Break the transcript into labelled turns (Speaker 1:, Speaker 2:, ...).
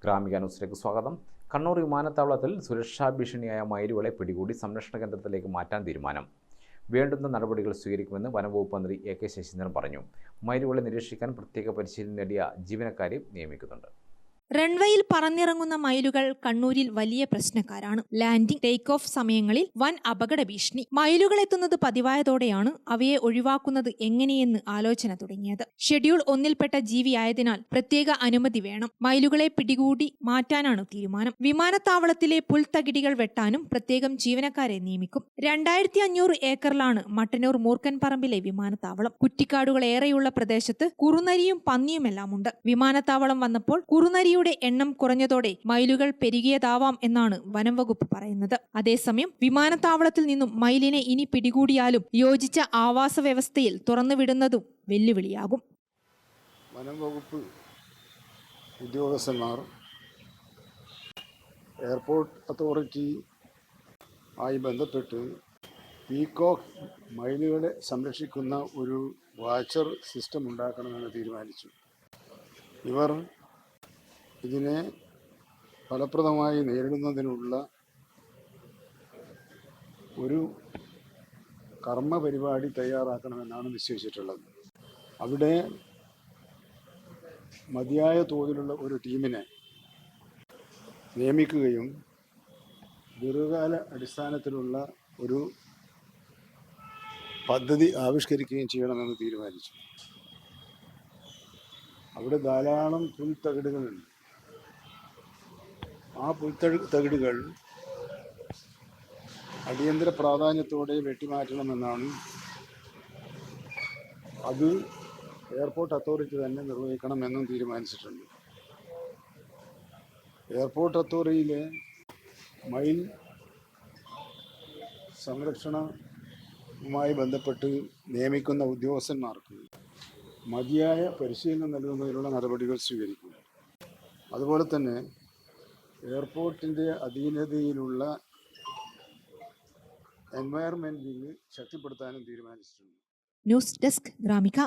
Speaker 1: ഗ്രാമിക ന്യൂസിലേക്ക് സ്വാഗതം. കണ്ണൂർ വിമാനത്താവളത്തിൽ സുരക്ഷാ ഭീഷണിയായ മയിലുകളെ പിടികൂടി സംരക്ഷണ കേന്ദ്രത്തിലേക്ക് മാറ്റാൻ തീരുമാനം. വേണ്ടുന്ന നടപടികൾ സ്വീകരിക്കുമെന്ന് വനംവകുപ്പ് മന്ത്രി എ കെ ശശീന്ദ്രൻ പറഞ്ഞു. മയിലുകളെ നിരീക്ഷിക്കാൻ പ്രത്യേക പരിശീലനം നേടിയ ജീവനക്കാരെ നിയമിക്കുന്നുണ്ട്.
Speaker 2: റൺവേയിൽ പറന്നിറങ്ങുന്ന മയിലുകൾ കണ്ണൂരിൽ വലിയ പ്രശ്നക്കാരാണ്. ലാൻഡിംഗ്, ടേക്ക് ഓഫ് സമയങ്ങളിൽ വൻ അപകട ഭീഷണി. മയിലുകൾ എത്തുന്നത് പതിവായതോടെയാണ് അവയെ ഒഴിവാക്കുന്നത് എങ്ങനെയെന്ന് ആലോചന തുടങ്ങിയത്. ഷെഡ്യൂൾ 1-ൽപ്പെട്ട ജീവിയായതിനാൽ പ്രത്യേക അനുമതി വേണം. മയിലുകളെ പിടികൂടി മാറ്റാനാണ് തീരുമാനം. വിമാനത്താവളത്തിലെ പുൽത്തകിടികൾ വെട്ടാനും പ്രത്യേകം ജീവനക്കാരെ നിയമിക്കും. 2500 ഏക്കറിലാണ് മട്ടന്നൂർ മൂർക്കൻപറമ്പിലെ വിമാനത്താവളം. കുറ്റിക്കാടുകളേറെയുള്ള പ്രദേശത്ത് കുറുനരിയും പന്നിയുമെല്ലാമുണ്ട്. വിമാനത്താവളം വന്നപ്പോൾ കുറുനരി എണ്ണം കുറഞ്ഞതോടെ മയിലുകൾ പെരുകിയതാവാം എന്നാണ് വനം വകുപ്പ് പറയുന്നത്. അതേസമയം വിമാനത്താവളത്തിൽ നിന്നും മയിലിനെ ഇനി പിടികൂടിയാലും യോജിച്ച ആവാസ വ്യവസ്ഥയിൽ തുറന്നുവിടുന്നതും വെല്ലുവിളിയാകും.
Speaker 3: വനം വകുപ്പ് ഉദ്യോഗസ്ഥന്മാർ എയർപോർട്ട് അതോറിറ്റി ആയി ബന്ധപ്പെട്ട് പീകോക്ക് മയിലുകളെ സംരക്ഷിക്കുന്ന ഒരു വാച്ചർ സിസ്റ്റം ഉണ്ടാക്കണമെന്ന് തീരുമാനിച്ചു. ഇവർ ഇതിനെ ഫലപ്രദമായി നേരിടുന്നതിനുള്ള ഒരു കർമ്മ പരിപാടി തയ്യാറാക്കണമെന്നാണ് നിശ്ചയിച്ചിട്ടുള്ളത്. അവിടെ മതിയായ തോതിലുള്ള ഒരു ടീമിനെ നിയമിക്കുകയും ദീർഘകാല അടിസ്ഥാനത്തിലുള്ള ഒരു പദ്ധതി ആവിഷ്കരിക്കുകയും ചെയ്യണമെന്ന് തീരുമാനിച്ചു. അവിടെ ധാരാളം പുൽത്തകിടുകളുണ്ട്. ആ പുൽത്തകിടുകൾ അടിയന്തര പ്രാധാന്യത്തോടെ വെട്ടിമാറ്റണമെന്നാണ്. അത് എയർപോർട്ട് അതോറിറ്റി തന്നെ നിർവഹിക്കണമെന്നും തീരുമാനിച്ചിട്ടുണ്ട്. എയർപോർട്ട് അതോറിറ്റിയിലെ മയിൽ സംരക്ഷണവുമായി ബന്ധപ്പെട്ട് നിയമിക്കുന്ന ഉദ്യോഗസ്ഥന്മാർക്ക് മതിയായ പരിശീലനം നൽകുന്നതിനുള്ള നടപടികൾ സ്വീകരിക്കും. അതുപോലെ തന്നെ എയർപോർട്ടിൻ്റെ അധീനതയിലുള്ള എൻവയറമെൻറ്റ് ശക്തിപ്പെടുത്താനും തീരുമാനിച്ചിട്ടുണ്ട്.
Speaker 2: News desk Gramika.